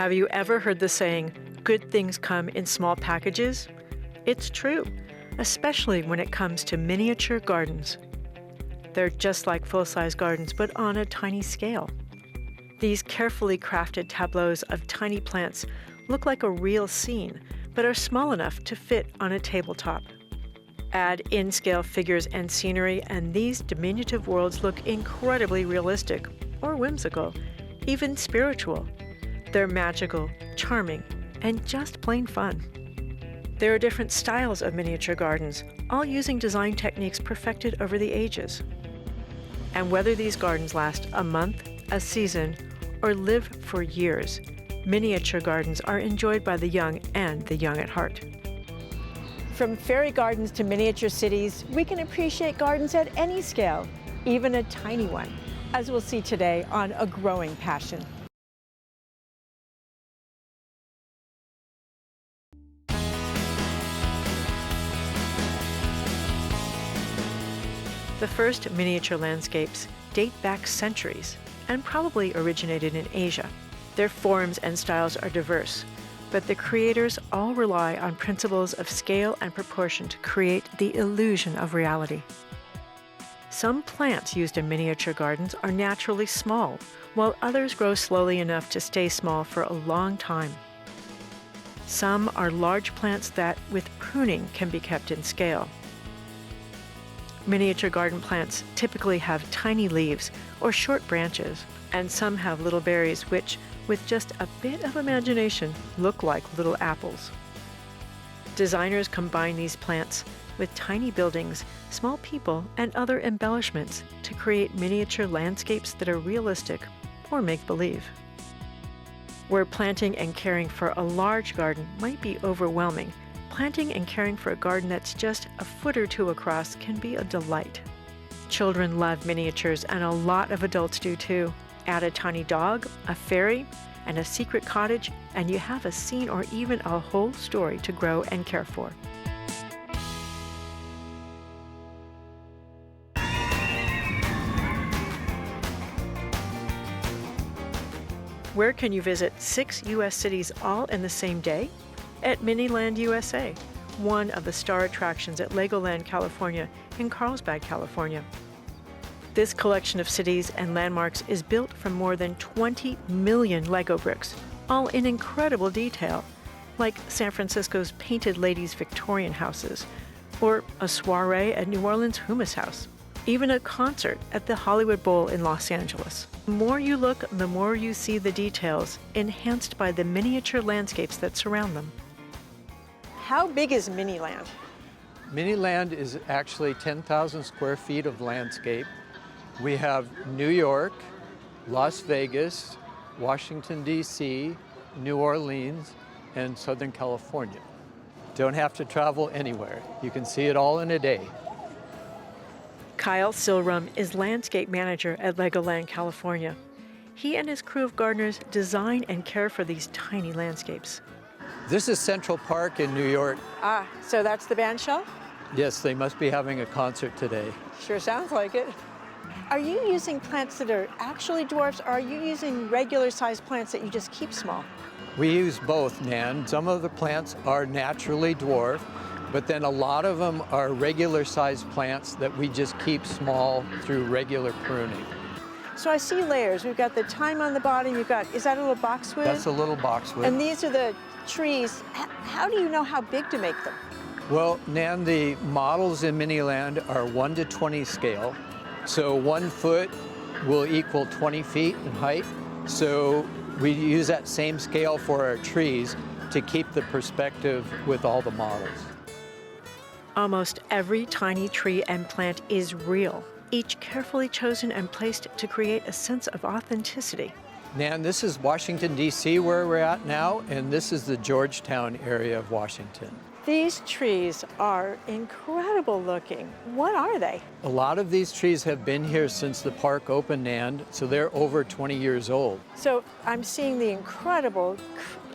Have you ever heard the saying, good things come in small packages? It's true, especially when it comes to miniature gardens. They're just like full-size gardens, but on a tiny scale. These carefully crafted tableaus of tiny plants look like a real scene, but are small enough to fit on a tabletop. Add in-scale figures and scenery, and these diminutive worlds look incredibly realistic, or whimsical, even spiritual. They're magical, charming, and just plain fun. There are different styles of miniature gardens, all using design techniques perfected over the ages. And whether these gardens last a month, a season, or live for years, miniature gardens are enjoyed by the young and the young at heart. From fairy gardens to miniature cities, we can appreciate gardens at any scale, even a tiny one, as we'll see today on A Growing Passion. The first miniature landscapes date back centuries and probably originated in Asia. Their forms and styles are diverse, but the creators all rely on principles of scale and proportion to create the illusion of reality. Some plants used in miniature gardens are naturally small, while others grow slowly enough to stay small for a long time. Some are large plants that, with pruning, can be kept in scale. Miniature garden plants typically have tiny leaves or short branches, and some have little berries which, with just a bit of imagination, look like little apples. Designers combine these plants with tiny buildings, small people, and other embellishments to create miniature landscapes that are realistic or make-believe. Where planting and caring for a large garden might be overwhelming, planting and caring for a garden that's just a foot or two across can be a delight. Children love miniatures, and a lot of adults do too. Add a tiny dog, a fairy, and a secret cottage, and you have a scene or even a whole story to grow and care for. Where can you visit 6 U.S. cities all in the same day? At Miniland USA, one of the star attractions at Legoland California in Carlsbad, California. This collection of cities and landmarks is built from more than 20 million Lego bricks, all in incredible detail, like San Francisco's Painted Ladies Victorian houses, or a soiree at New Orleans' Hummus House, even a concert at the Hollywood Bowl in Los Angeles. The more you look, the more you see the details, enhanced by the miniature landscapes that surround them. How big is Miniland? Miniland is actually 10,000 square feet of landscape. We have New York, Las Vegas, Washington, D.C., New Orleans, and Southern California. Don't have to travel anywhere. You can see it all in a day. Kyle Silrum is landscape manager at Legoland, California. He and his crew of gardeners design and care for these tiny landscapes. This is Central Park in New York. Ah, so that's the band shell? Yes, they must be having a concert today. Sure sounds like it. Are you using plants that are actually dwarfs, or are you using regular-sized plants that you just keep small? We use both, Nan. Some of the plants are naturally dwarf, but then a lot of them are regular-sized plants that we just keep small through regular pruning. So I see layers. We've got the thyme on the bottom. You've got, is that a little boxwood? That's a little boxwood. And these are the trees. How do you know how big to make them? Well, Nan, the models in Miniland are 1 to 20 scale. So 1 foot will equal 20 feet in height. So we use that same scale for our trees to keep the perspective with all the models. Almost every tiny tree and plant is real, each carefully chosen and placed to create a sense of authenticity. Nan, this is Washington, D.C. where we're at now, and this is the Georgetown area of Washington. These trees are incredible looking. What are they? A lot of these trees have been here since the park opened, Nan, so they're over 20 years old. So I'm seeing the incredible,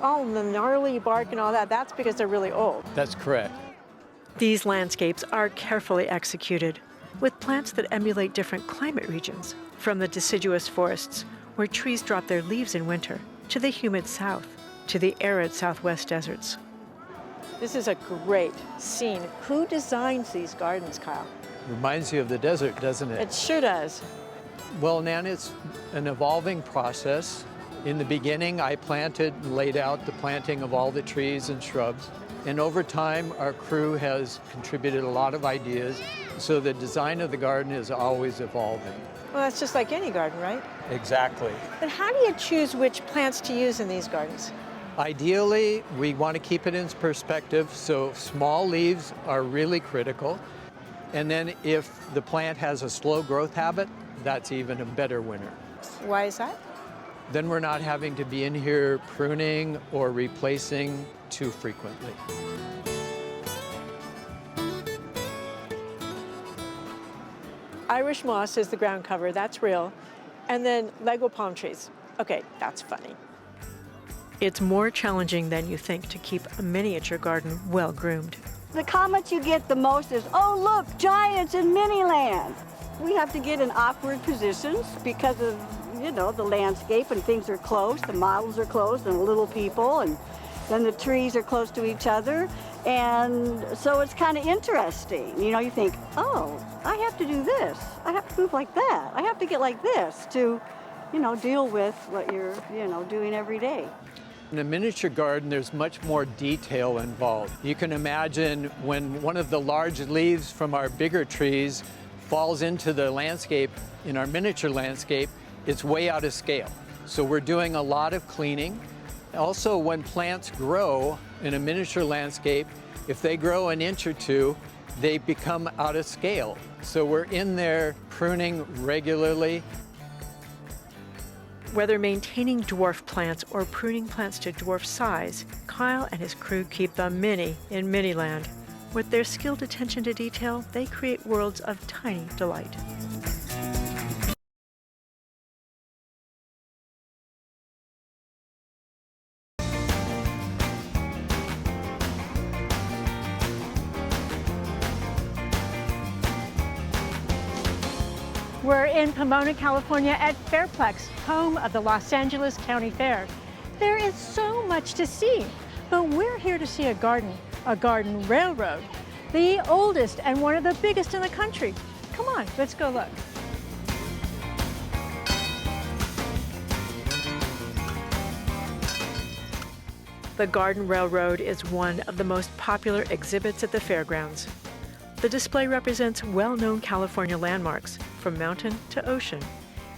all the gnarly bark and all that. That's because they're really old. That's correct. These landscapes are carefully executed, with plants that emulate different climate regions, from the deciduous forests, where trees drop their leaves in winter, to the humid south, to the arid Southwest deserts. This is a great scene. Who designs these gardens, Kyle? Reminds you of the desert, doesn't it? It sure does. Well, Nan, it's an evolving process. In the beginning, I planted and laid out the planting of all the trees and shrubs. And over time, our crew has contributed a lot of ideas, so the design of the garden is always evolving. Well, that's just like any garden, right? Exactly. But how do you choose which plants to use in these gardens? Ideally, we want to keep it in perspective, so small leaves are really critical. And then if the plant has a slow growth habit, that's even a better winner. Why is that? Then we're not having to be in here pruning or replacing too frequently. Irish moss is the ground cover, that's real. And then Lego palm trees. Okay, that's funny. It's more challenging than you think to keep a miniature garden well groomed. The comment you get the most is, oh look, giants in Miniland. We have to get in awkward positions because of, you know, the landscape, and things are close, the models are close, and little people, and then the trees are close to each other. And so it's kind of interesting. You know, you think, oh, I have to do this. I have to move like that. I have to get like this to, you know, deal with what you're, you know, doing every day. In a miniature garden, there's much more detail involved. You can imagine when one of the large leaves from our bigger trees falls into the landscape, in our miniature landscape, it's way out of scale. So we're doing a lot of cleaning. Also, when plants grow in a miniature landscape, if they grow an inch or two, they become out of scale. So we're in there pruning regularly. Whether maintaining dwarf plants or pruning plants to dwarf size, Kyle and his crew keep the mini in Miniland. With their skilled attention to detail, they create worlds of tiny delight. We're in Pomona, California at Fairplex, home of the Los Angeles County Fair. There is so much to see, but we're here to see a garden railroad, the oldest and one of the biggest in the country. Come on, let's go look. The Garden Railroad is one of the most popular exhibits at the fairgrounds. The display represents well-known California landmarks from mountain to ocean,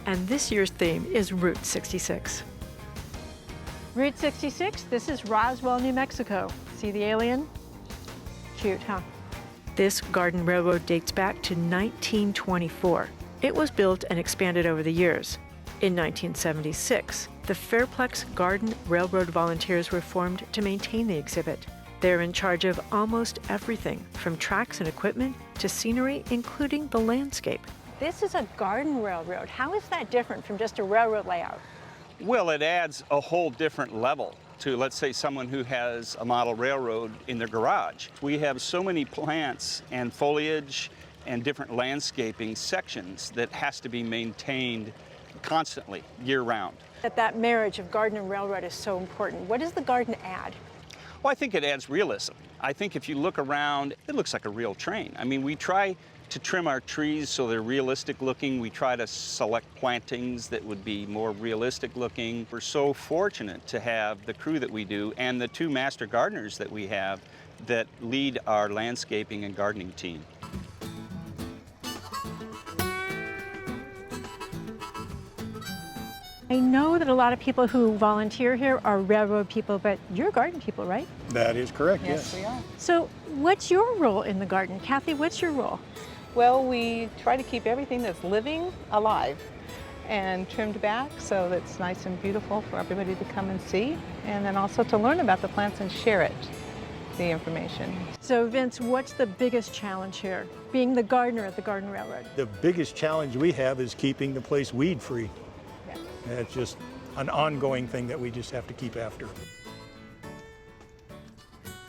and this year's theme is Route 66. Route 66, this is Roswell, New Mexico. See the alien? Cute, huh? This garden railroad dates back to 1924. It was built and expanded over the years. In 1976, the Fairplex Garden Railroad Volunteers were formed to maintain the exhibit. They're in charge of almost everything, from tracks and equipment to scenery, including the landscape. This is a garden railroad. How is that different from just a railroad layout? Well, it adds a whole different level to, let's say, someone who has a model railroad in their garage. We have so many plants and foliage and different landscaping sections that has to be maintained constantly, year-round. That marriage of garden and railroad is so important. What does the garden add? Well, I think it adds realism. I think if you look around, it looks like a real train. I mean, we try to trim our trees so they're realistic looking. We try to select plantings that would be more realistic looking. We're so fortunate to have the crew that we do and the two master gardeners that we have that lead our landscaping and gardening team. I know that a lot of people who volunteer here are railroad people, but you're garden people, right? That is correct, Yes, yes. we are. So what's your role in the garden? Kathy, what's your role? Well, we try to keep everything that's living alive and trimmed back so that it's nice and beautiful for everybody to come and see, and then also to learn about the plants and share it, the information. So Vince, what's the biggest challenge here, being the gardener at the Garden Railroad? The biggest challenge we have is keeping the place weed-free. Yeah. It's just an ongoing thing that we just have to keep after.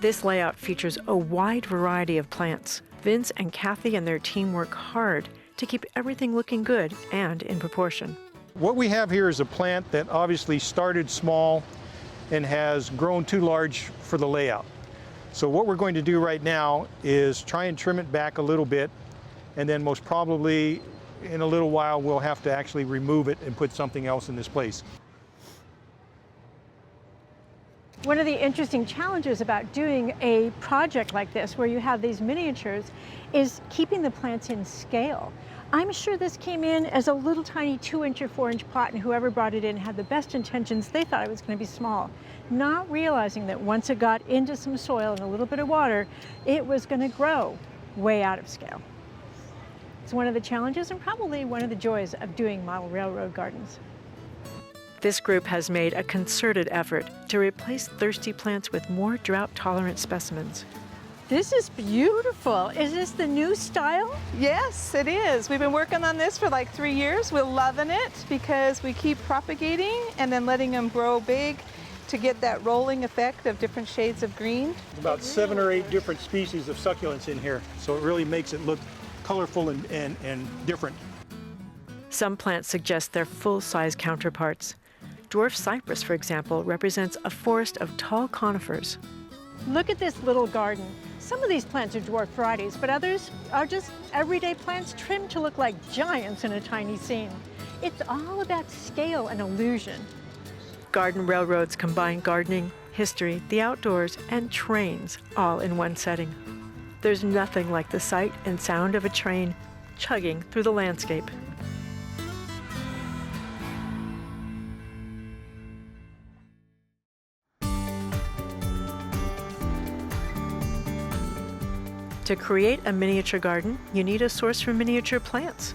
This layout features a wide variety of plants. Vince and Kathy and their team work hard to keep everything looking good and in proportion. What we have here is a plant that obviously started small and has grown too large for the layout. So what we're going to do right now is try and trim it back a little bit, and then most probably in a little while we'll have to actually remove it and put something else in this place. One of the interesting challenges about doing a project like this, where you have these miniatures, is keeping the plants in scale. I'm sure this came in as a little tiny 2-inch or 4-inch pot, and whoever brought it in had the best intentions. They thought it was going to be small, not realizing that once it got into some soil and a little bit of water, it was going to grow way out of scale. It's one of the challenges and probably one of the joys of doing model railroad gardens. This group has made a concerted effort to replace thirsty plants with more drought-tolerant specimens. This is beautiful. Is this the new style? Yes, it is. We've been working on this for like 3 years. We're loving it because we keep propagating and then letting them grow big to get that rolling effect of different shades of green. There's about 7 or 8 different species of succulents in here, so it really makes it look colorful and different. Some plants suggest their full-size counterparts. Dwarf cypress, for example, represents a forest of tall conifers. Look at this little garden. Some of these plants are dwarf varieties, but others are just everyday plants trimmed to look like giants in a tiny scene. It's all about scale and illusion. Garden railroads combine gardening, history, the outdoors, and trains all in one setting. There's nothing like the sight and sound of a train chugging through the landscape. To create a miniature garden, you need a source for miniature plants.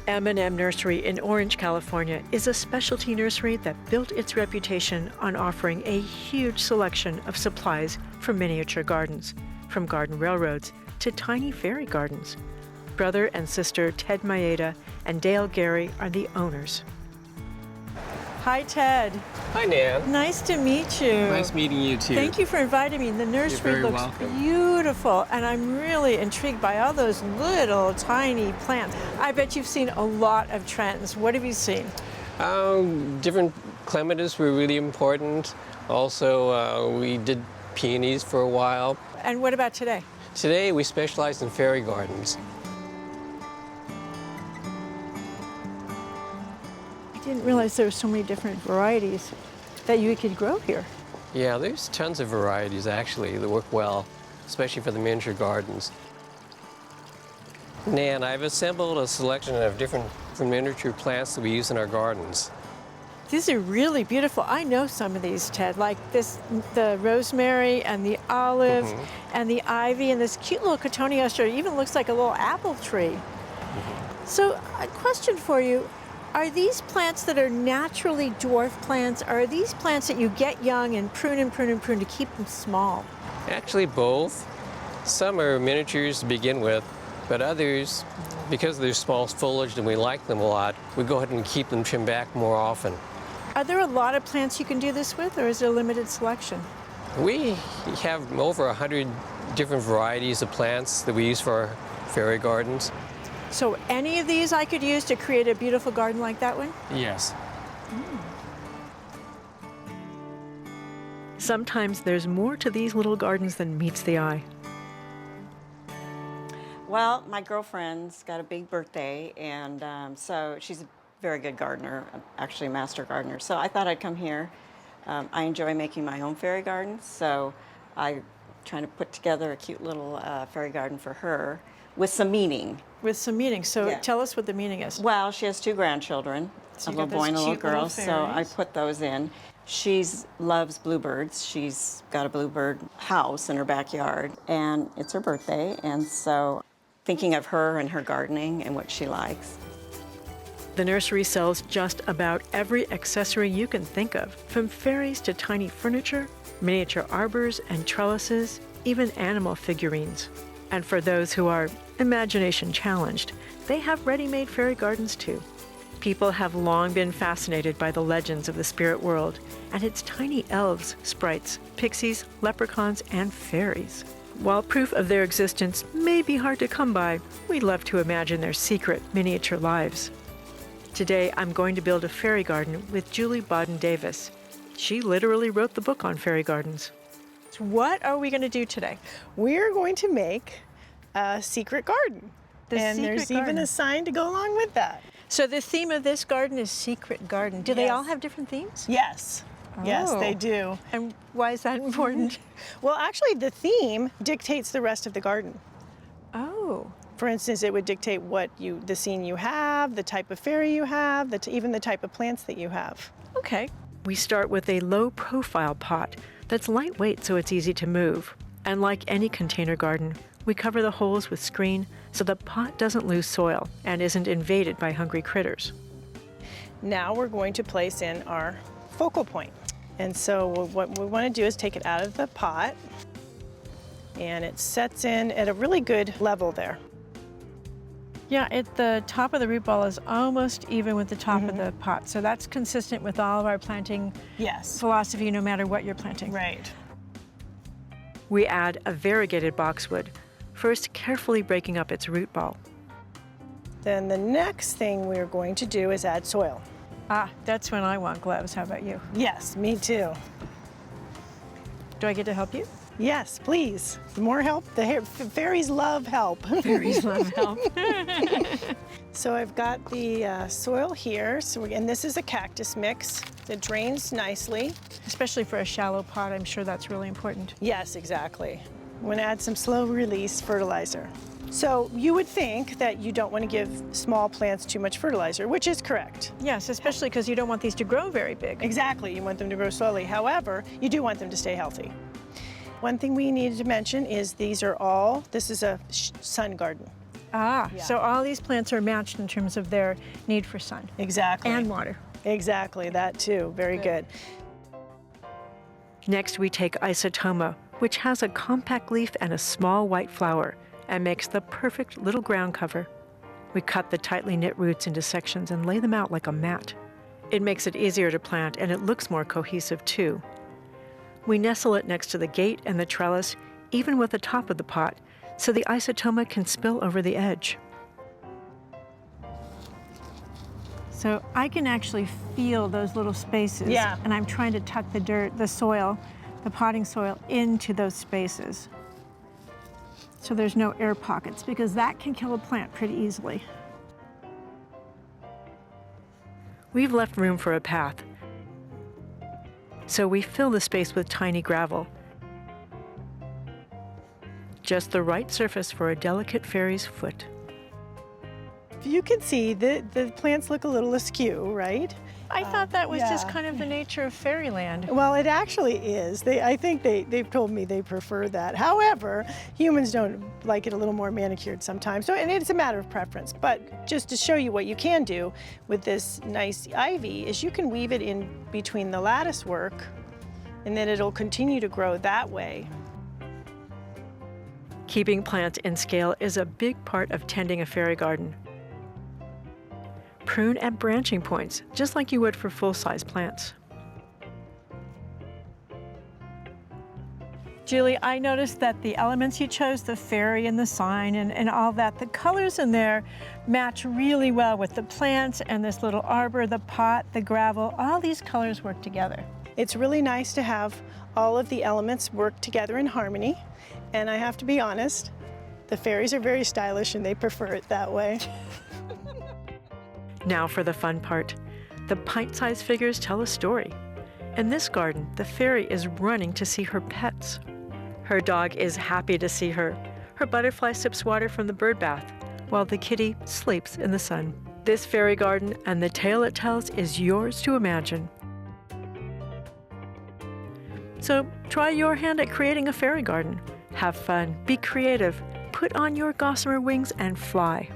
M&M Nursery in Orange, California is a specialty nursery that built its reputation on offering a huge selection of supplies for miniature gardens, from garden railroads to tiny fairy gardens. Brother and sister Ted Maeda and Dale Gary are the owners. Hi, Ted. Hi, Nan. Nice to meet you. Nice meeting you, too. Thank you for inviting me. The nursery You're very looks welcome. beautiful, and I'm really intrigued by all those little tiny plants. I bet you've seen a lot of trends. What have you seen? Different clematis were really important. Also, we did peonies for a while. And what about today? Today, we specialize in fairy gardens. I didn't realize there were so many different varieties that you could grow here. Yeah, there's tons of varieties, actually, that work well, especially for the miniature gardens. Nan, I've assembled a selection of different miniature plants that we use in our gardens. These are really beautiful. I know some of these, Ted, like this, the rosemary and the olive and the ivy and this cute little cotoneaster. It even looks like a little apple tree. So a question for you. Are these plants that are naturally dwarf plants, or are these plants that you get young and prune and prune and prune to keep them small? Actually, both. Some are miniatures to begin with, but others, because they're small foliage and we like them a lot, we go ahead and keep them trimmed back more often. Are there a lot of plants you can do this with, or is there a limited selection? We have over 100 different varieties of plants that we use for our fairy gardens. So any of these I could use to create a beautiful garden like that one? Yes. Sometimes there's more to these little gardens than meets the eye. Well, my girlfriend's got a big birthday, and so she's a very good gardener, actually a master gardener. So I thought I'd come here. I enjoy making my own fairy gardens, so I'm trying to put together a cute little fairy garden for her with some meaning. With some meaning. So Yeah. tell us what the meaning is. Well, she has 2 grandchildren, So a you little got boy those and a little cute little girl, so I fairies. put those in. She loves bluebirds. She's got a bluebird house in her backyard, and it's her birthday, and so thinking of her and her gardening and what she likes. The nursery sells just about every accessory you can think of, from fairies to tiny furniture, miniature arbors and trellises, even animal figurines. And for those who are imagination challenged, they have ready-made fairy gardens too. People have long been fascinated by the legends of the spirit world and its tiny elves, sprites, pixies, leprechauns, and fairies. While proof of their existence may be hard to come by, we love to imagine their secret miniature lives. Today, I'm going to build a fairy garden with Julie Bodden Davis. She literally wrote the book on fairy gardens. So what are we going to do today? We're going to make a secret garden. And there's even a sign to go along with that. So the theme of this garden is secret garden. Do they all Yes. have different themes? Yes. Yes, they Oh. do. And why is that important? Well, actually, the theme dictates the rest of the garden. Oh. For instance, it would dictate the scene you have, the type of fairy you have, even the type of plants that you have. Okay. We start with a low-profile pot that's lightweight so it's easy to move. And like any container garden, we cover the holes with screen so the pot doesn't lose soil and isn't invaded by hungry critters. Now we're going to place in our focal point. And so what we want to do is take it out of the pot, and it sets in at a really good level there. Yeah, the top of the root ball is almost even with the top of the pot. So that's consistent with all of our planting Yes. philosophy, no matter what you're planting. Right. We add a variegated boxwood, first carefully breaking up its root ball. Then the next thing we're going to do is add soil. Ah, that's when I want gloves. How about you? Yes, me too. Do I get to help you? Yes, please. The more help, fairies love help. Fairies love help. So I've got the soil here, and this is a cactus mix that drains nicely. Especially for a shallow pot, I'm sure that's really important. Yes, exactly. I'm going to add some slow release fertilizer. So you would think that you don't want to give small plants too much fertilizer, which is correct. Yes, especially because you don't want these to grow very big. Exactly, you want them to grow slowly. However, you do want them to stay healthy. One thing we needed to mention is this is a sun garden. Ah, Yeah. so all these plants are matched in terms of their need for sun. Exactly. And water. Exactly, that too. Very good. Next, we take isotoma, which has a compact leaf and a small white flower, and makes the perfect little ground cover. We cut the tightly knit roots into sections and lay them out like a mat. It makes it easier to plant, and it looks more cohesive too. We nestle it next to the gate and the trellis, even with the top of the pot, so the isotoma can spill over the edge. So I can actually feel those little spaces. Yeah. And I'm trying to tuck the dirt, the soil, the potting soil into those spaces. So there's no air pockets, because that can kill a plant pretty easily. We've left room for a path, so we fill the space with tiny gravel. Just the right surface for a delicate fairy's foot. You can see the plants look a little askew, right? I thought that was just yeah. kind of the nature of fairyland. Well, it actually is. I think they've told me they prefer that. However, humans don't like it a little more manicured sometimes. So, and it's a matter of preference. But just to show you what you can do with this nice ivy is you can weave it in between the lattice work, and then it'll continue to grow that way. Keeping plants in scale is a big part of tending a fairy garden. Prune at branching points, just like you would for full-size plants. Julie, I noticed that the elements you chose, the fairy and the sign and all that, the colors in there match really well with the plants and this little arbor, the pot, the gravel. All these colors work together. It's really nice to have all of the elements work together in harmony. And I have to be honest, the fairies are very stylish and they prefer it that way. Now for the fun part. The pint-sized figures tell a story. In this garden, the fairy is running to see her pets. Her dog is happy to see her. Her butterfly sips water from the bird bath, while the kitty sleeps in the sun. This fairy garden and the tale it tells is yours to imagine. So try your hand at creating a fairy garden. Have fun, be creative, put on your gossamer wings and fly.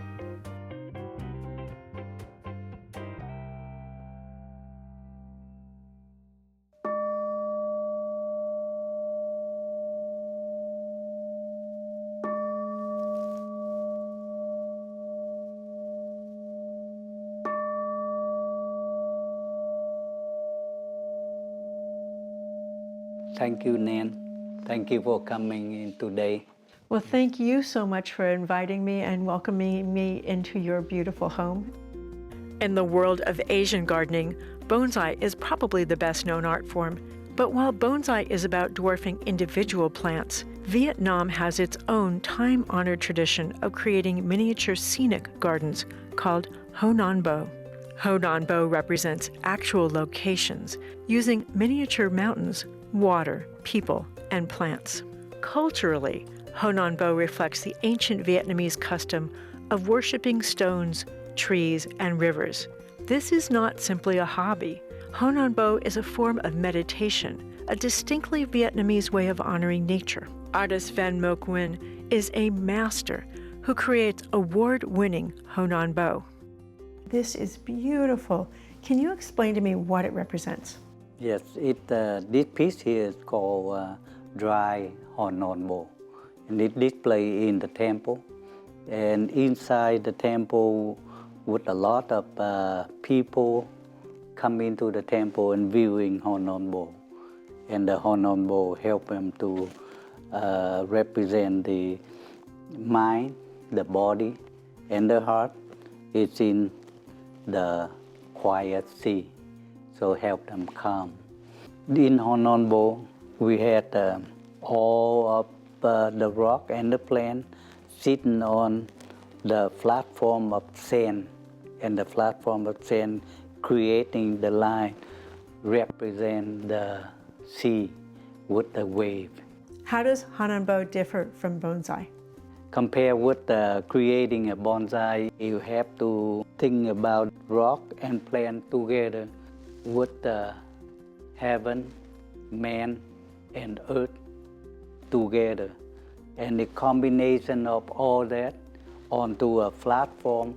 Thank you, Nan. Thank you for coming in today. Well, thank you so much for inviting me and welcoming me into your beautiful home. In the world of Asian gardening, Bonsai is probably the best known art form, but while bonsai is about dwarfing individual plants, Vietnam has its own time-honored tradition of creating miniature scenic gardens called Ho Non Bo. Ho Non Bo represents actual locations using miniature mountains, water, people, and plants. Culturally, Ho Non Bo reflects the ancient Vietnamese custom of worshiping stones, trees, and rivers. This is not simply a hobby. Ho Non Bo is a form of meditation, a distinctly Vietnamese way of honoring nature. Artist Van Moc Nguyen is a master who creates award-winning Ho Non Bo. This is beautiful. Can you explain to me what it represents? Yes, this piece here is called dry Ho Non Bo, and it display in the temple. And inside the temple, with a lot of people come into the temple and viewing Ho Non Bo, and the Ho Non Bo help them to represent the mind, the body, and the heart. It's in the quiet sea, so help them calm. In Ho Non Bo, we had all of the rock and the plant sitting on the platform of sand, and the platform of sand creating the line represent the sea with the wave. How does Ho Non Bo differ from bonsai? Compared with creating a bonsai, you have to think about rock and plant together with the heaven, man, and earth together. And the combination of all that onto a platform,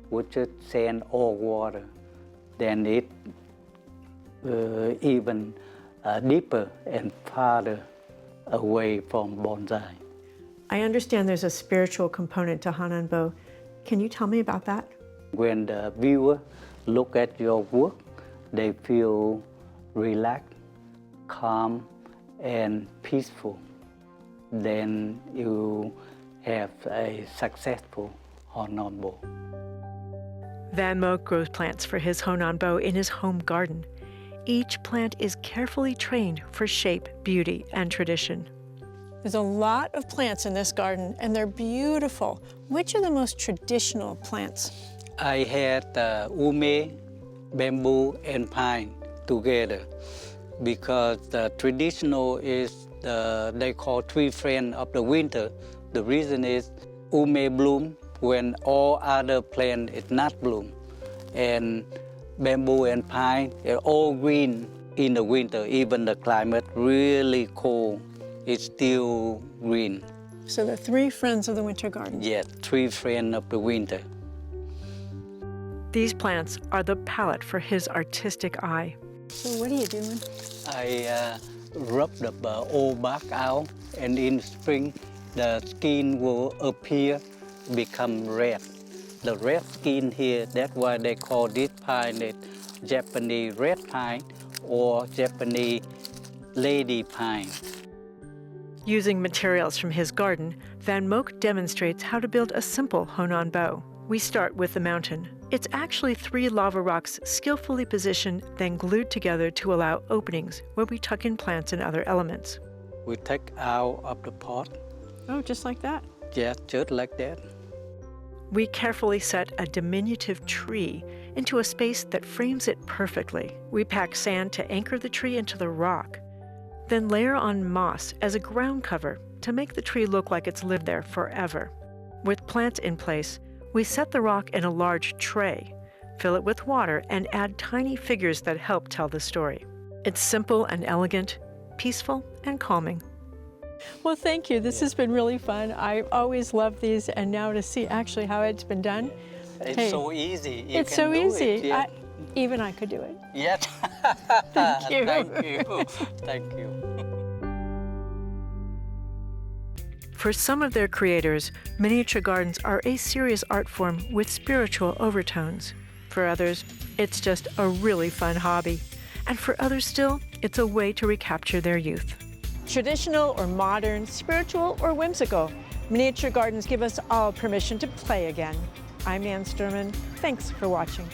which is sand or water, then it even deeper and farther away from bonsai. I understand there's a spiritual component to Ho Non Bo. Can you tell me about that? When the viewer look at your work, they feel relaxed, calm, and peaceful. Then you have a successful Ho Non Bo. Van Moc grows plants for his Ho Non Bo in his home garden. Each plant is carefully trained for shape, beauty, and tradition. There's a lot of plants in this garden, and they're beautiful. Which are the most traditional plants? I had ume, bamboo, and pine together because the traditional is they call tree friend of the winter. The reason is ume bloom when all other plant is not bloom, and bamboo and pine are all green in the winter. Even the climate really cold, it's still green. So the three friends of the winter garden. Yes, tree friend of the winter. These plants are the palette for his artistic eye. So what are you doing? I rub the old bark out, and in spring the skin will appear, become red. The red skin here, that's why they call this pine it Japanese red pine or Japanese lady pine. Using materials from his garden, Van Moc demonstrates how to build a simple Ho Non Bo. We start with the mountain. It's actually 3 lava rocks skillfully positioned, then glued together to allow openings where we tuck in plants and other elements. We take out of the pot. Oh, just like that? Yeah, just like that. We carefully set a diminutive tree into a space that frames it perfectly. We pack sand to anchor the tree into the rock, then layer on moss as a ground cover to make the tree look like it's lived there forever. With plants in place, we set the rock in a large tray, fill it with water, and add tiny figures that help tell the story. It's simple and elegant, peaceful and calming. Well, thank you. This has been really fun. I always love these, and now to see actually how it's been done. It's so easy. It's so easy. It, yeah. Even I could do it. Yes. Thank you. Thank you. Thank you. For some of their creators, miniature gardens are a serious art form with spiritual overtones. For others, it's just a really fun hobby. And for others still, it's a way to recapture their youth. Traditional or modern, spiritual or whimsical, miniature gardens give us all permission to play again. I'm Sterman. Thanks for watching.